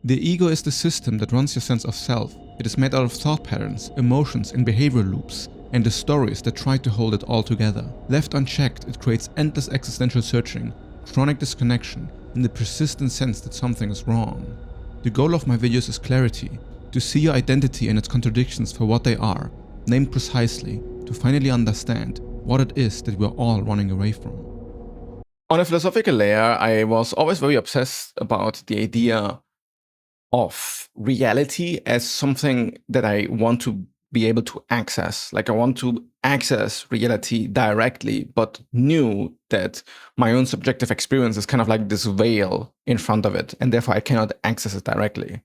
The ego is the system that runs your sense of self. It is made out of thought patterns, emotions, and behavioral loops, and the stories that try to hold it all together. Left unchecked, it creates endless existential searching, chronic disconnection, and the persistent sense that something is wrong. The goal of my videos is clarity, to see your identity and its contradictions for what they are, named precisely, to finally understand what it is that we're all running away from. On a philosophical layer, I was always very obsessed about the idea of reality as something that I want to be able to access. Like I want to access reality directly, but knew that my own subjective experience is kind of like this veil in front of it, and therefore I cannot access it directly.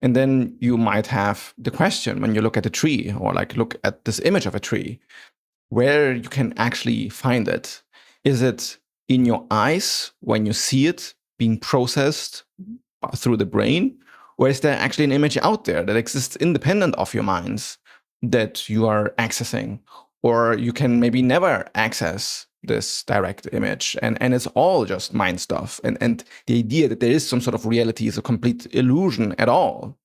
And then you might have the question when you look at a tree, or like look at this image of a tree, where you can actually find it. Is it in your eyes when you see it being processed through the brain? Or is there actually an image out there that exists independent of your minds that you are accessing? Or you can maybe never access this direct image, and it's all just mind stuff. And the idea that there is some sort of reality is a complete illusion at all.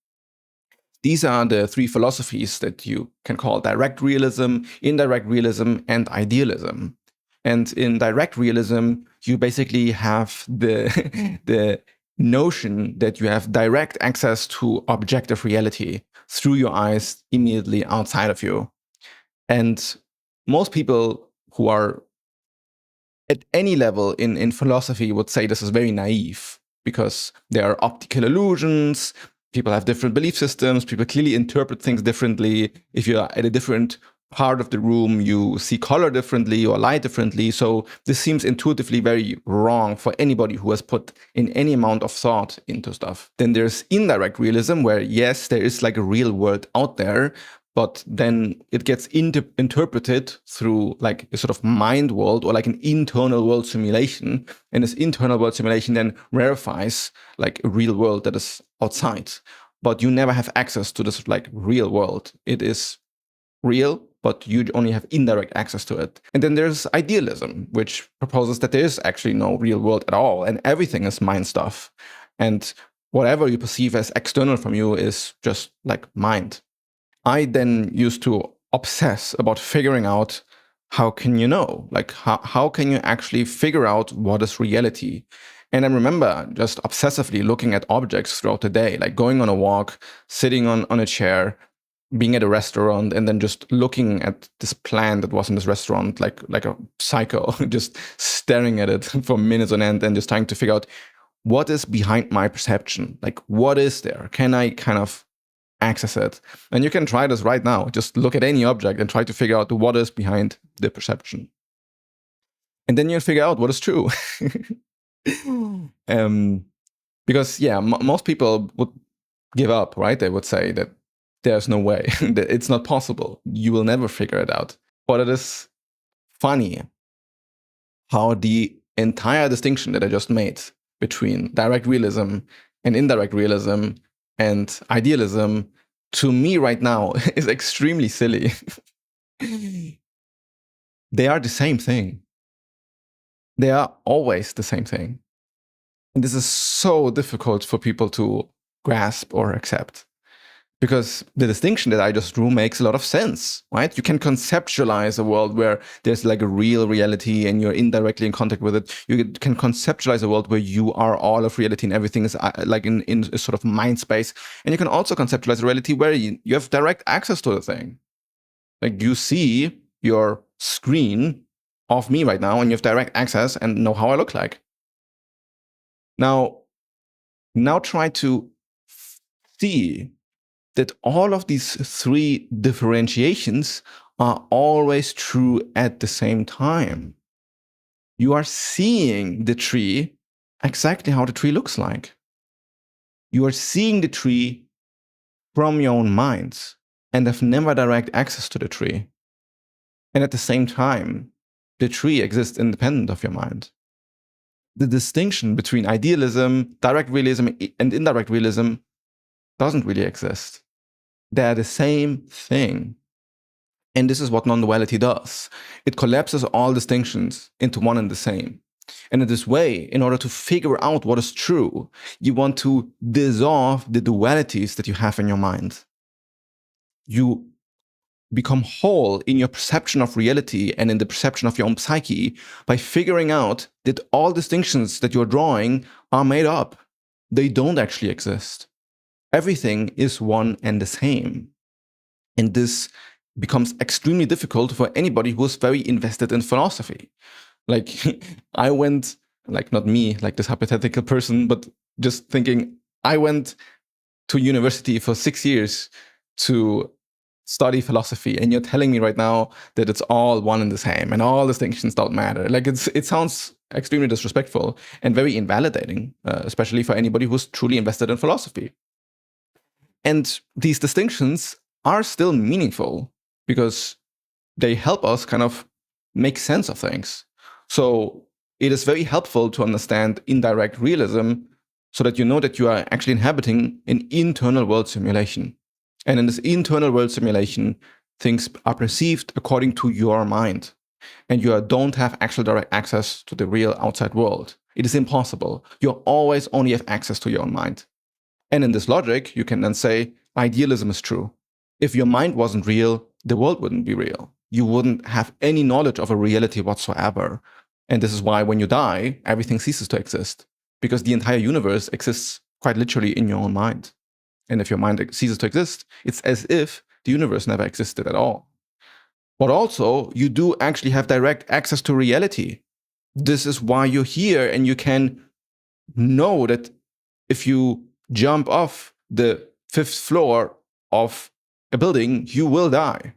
These are the three philosophies that you can call direct realism, indirect realism, and idealism. And in direct realism, you basically have the notion that you have direct access to objective reality through your eyes immediately outside of you. And most people who are at any level in philosophy would say this is very naive, because there are optical illusions, people have different belief systems, people clearly interpret things differently. If you're at a different part of the room, you see color differently or light differently. So this seems intuitively very wrong for anybody who has put in any amount of thought into stuff. Then there's indirect realism, where yes, there is like a real world out there, but then it gets interpreted through like a sort of mind world, or like an internal world simulation. And this internal world simulation then verifies like a real world that is outside. But you never have access to this like real world. It is real, but you only have indirect access to it. And then there's idealism, which proposes that there is actually no real world at all, and everything is mind stuff. And whatever you perceive as external from you is just like mind. I then used to obsess about figuring out, how can you know? Like, how can you actually figure out what is reality? And I remember just obsessively looking at objects throughout the day, like going on a walk, sitting on a chair, being at a restaurant, and then just looking at this plant that was in this restaurant like a psycho, just staring at it for minutes on end and just trying to figure out what is behind my perception. Like, what is there? Can I kind of access it? And you can try this right now. Just look at any object and try to figure out what is behind the perception. And then you'll figure out what is true. Because, yeah, most people would give up, right? They would say that there's no way, that it's not possible. You will never figure it out. But it is funny how the entire distinction that I just made between direct realism and indirect realism and idealism, to me right now, is extremely silly. They are the same thing. They are always the same thing. And this is so difficult for people to grasp or accept, because the distinction that I just drew makes a lot of sense, right? You can conceptualize a world where there's like a real reality and you're indirectly in contact with it. You can conceptualize a world where you are all of reality and everything is like in a sort of mind space. And you can also conceptualize a reality where you have direct access to the thing. Like, you see your screen of me right now and you have direct access and know how I look like. Now try to see that all of these three differentiations are always true at the same time. You are seeing the tree exactly how the tree looks like. You are seeing the tree from your own minds and have never direct access to the tree. And at the same time, the tree exists independent of your mind. The distinction between idealism, direct realism, and indirect realism doesn't really exist. They're the same thing. And this is what non-duality does. It collapses all distinctions into one and the same. And in this way, in order to figure out what is true, you want to dissolve the dualities that you have in your mind. You become whole in your perception of reality and in the perception of your own psyche by figuring out that all distinctions that you're drawing are made up. They don't actually exist. Everything is one and the same. And this becomes extremely difficult for anybody who is very invested in philosophy. Like, I went, like, not me, like this hypothetical person, but just thinking, I went to university for 6 years to study philosophy, and you're telling me right now that it's all one and the same and all distinctions don't matter. Like, it sounds extremely disrespectful and very invalidating, especially for anybody who's truly invested in philosophy. And these distinctions are still meaningful because they help us kind of make sense of things. So it is very helpful to understand indirect realism so that you know that you are actually inhabiting an internal world simulation. And in this internal world simulation, things are perceived according to your mind. And you don't have actual direct access to the real outside world. It is impossible. You always only have access to your own mind. And in this logic, you can then say, idealism is true. If your mind wasn't real, the world wouldn't be real. You wouldn't have any knowledge of a reality whatsoever. And this is why when you die, everything ceases to exist, because the entire universe exists quite literally in your own mind. And if your mind ceases to exist, it's as if the universe never existed at all. But also, you do actually have direct access to reality. This is why you're here, and you can know that if you jump off the 5th floor of a building, you will die.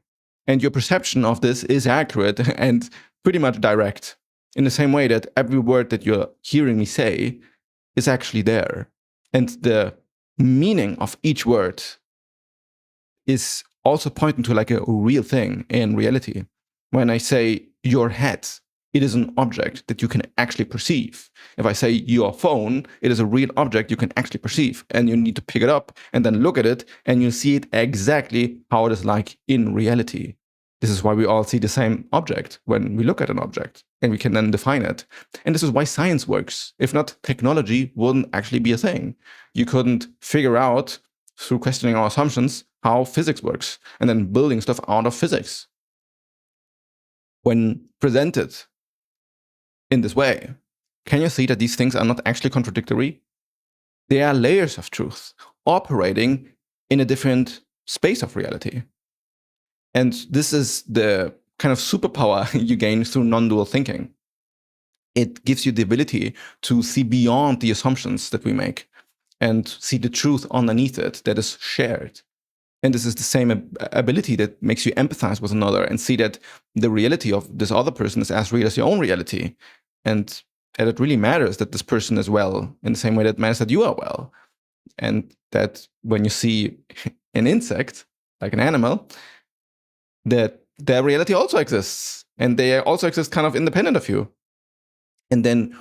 And your perception of this is accurate and pretty much direct, in the same way that every word that you're hearing me say is actually there. And the meaning of each word is also pointing to like a real thing in reality. When I say your head, it is an object that you can actually perceive. If I say your phone, it is a real object you can actually perceive, and you need to pick it up and then look at it, and you see it exactly how it is like in reality. This is why we all see the same object when we look at an object, and we can then define it. And this is why science works. If not, technology wouldn't actually be a thing. You couldn't figure out, through questioning our assumptions, how physics works, and then building stuff out of physics. When presented in this way, can you see that these things are not actually contradictory? They are layers of truth operating in a different space of reality. And this is the kind of superpower you gain through non-dual thinking. It gives you the ability to see beyond the assumptions that we make and see the truth underneath it that is shared. And this is the same ability that makes you empathize with another and see that the reality of this other person is as real as your own reality. And that it really matters that this person is well in the same way that it matters that you are well. And that when you see an insect, like an animal, that their reality also exists. And they also exist kind of independent of you. And then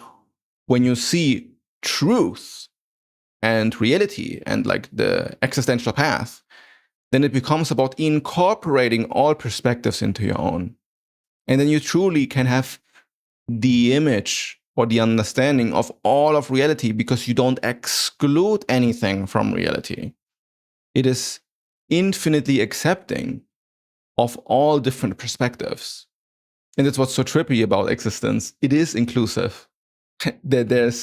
when you see truth and reality and like the existential path, then it becomes about incorporating all perspectives into your own. And then you truly can have the image or the understanding of all of reality because you don't exclude anything from reality. It is infinitely accepting of all different perspectives. And that's what's so trippy about existence. It is inclusive. There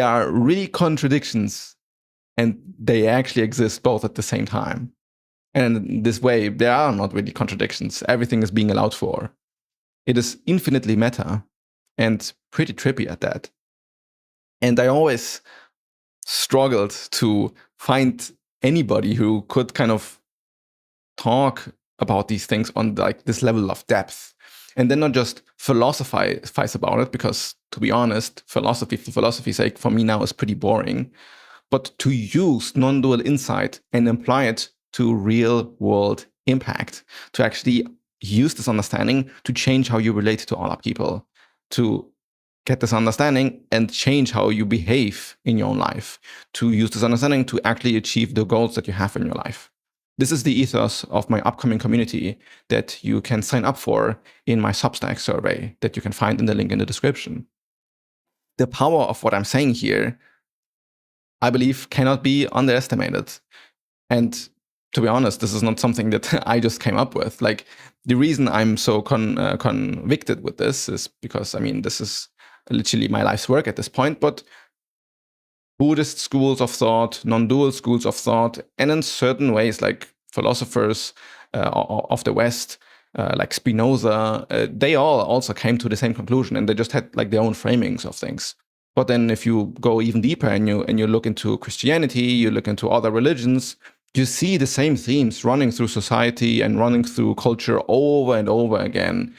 are really contradictions, and they actually exist both at the same time. And in this way, there are not really contradictions. Everything is being allowed for. It is infinitely meta and pretty trippy at that. And I always struggled to find anybody who could kind of talk about these things on like this level of depth, and then not just philosophize about it, because to be honest, philosophy for philosophy's sake for me now is pretty boring, but to use non-dual insight and apply it to real world impact, to actually use this understanding to change how you relate to other people, to get this understanding and change how you behave in your own life, to use this understanding to actually achieve the goals that you have in your life. This is the ethos of my upcoming community that you can sign up for in my Substack survey that you can find in the link in the description. the power of what I'm saying here, I believe, cannot be underestimated. And to be honest, this is not something that I just came up with. Like, the reason I'm so convicted with this is because, I mean, this is literally my life's work at this point, but Buddhist schools of thought, non-dual schools of thought, and in certain ways, like philosophers of the West, like Spinoza, they all also came to the same conclusion, and they just had like their own framings of things. But then if you go even deeper and you look into Christianity, you look into other religions, you see the same themes running through society and running through culture over and over again.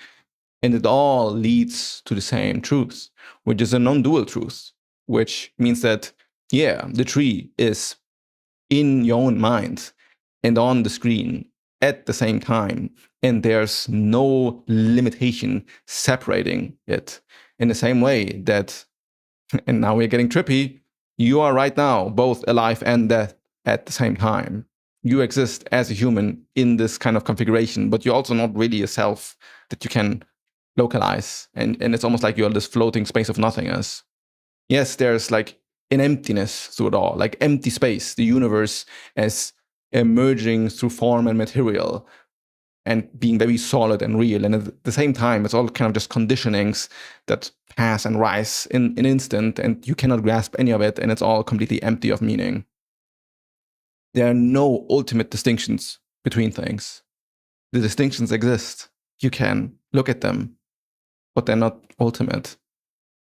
And it all leads to the same truth, which is a non-dual truth, which means that, yeah, the tree is in your own mind and on the screen at the same time. And there's no limitation separating it. In the same way that, and now we're getting trippy, you are right now both alive and dead at the same time. You exist as a human in this kind of configuration, but you're also not really a self that you can localize. And it's almost like you're this floating space of nothingness. Yes, there's like an emptiness through it all, like empty space, the universe as emerging through form and material and being very solid and real. And at the same time, it's all kind of just conditionings that pass and rise in an instant, and you cannot grasp any of it, and it's all completely empty of meaning. There are no ultimate distinctions between things. The distinctions exist. You can look at them, but they're not ultimate.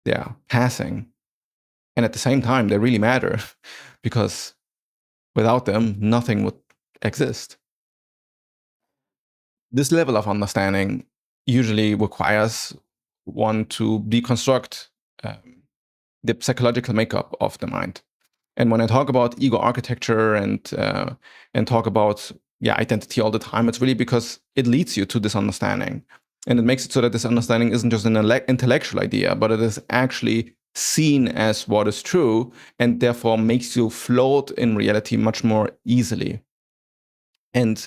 They are passing. And at the same time, they really matter, because without them, nothing would exist. This level of understanding usually requires one to deconstruct the psychological makeup of the mind. And when I talk about ego architecture and talk about identity all the time, it's really because it leads you to this understanding. And it makes it so that this understanding isn't just an intellectual idea, but it is actually seen as what is true, and therefore makes you float in reality much more easily. And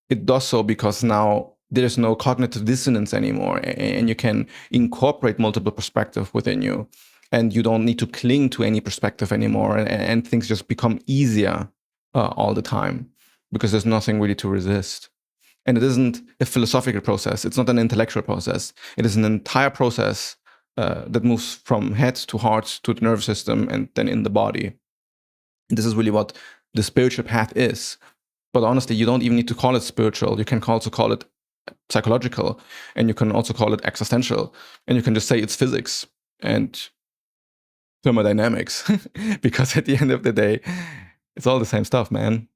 it does so because now there's no cognitive dissonance anymore, and you can incorporate multiple perspectives within you, and you don't need to cling to any perspective anymore, and things just become easier all the time because there's nothing really to resist. And it isn't a philosophical process. It's not an intellectual process. It is an entire process that moves from head to heart to the nervous system and then in the body. And this is really what the spiritual path is. But honestly, you don't even need to call it spiritual. You can also call it psychological, and you can also call it existential, and you can just say it's physics and thermodynamics, because at the end of the day, it's all the same stuff, man.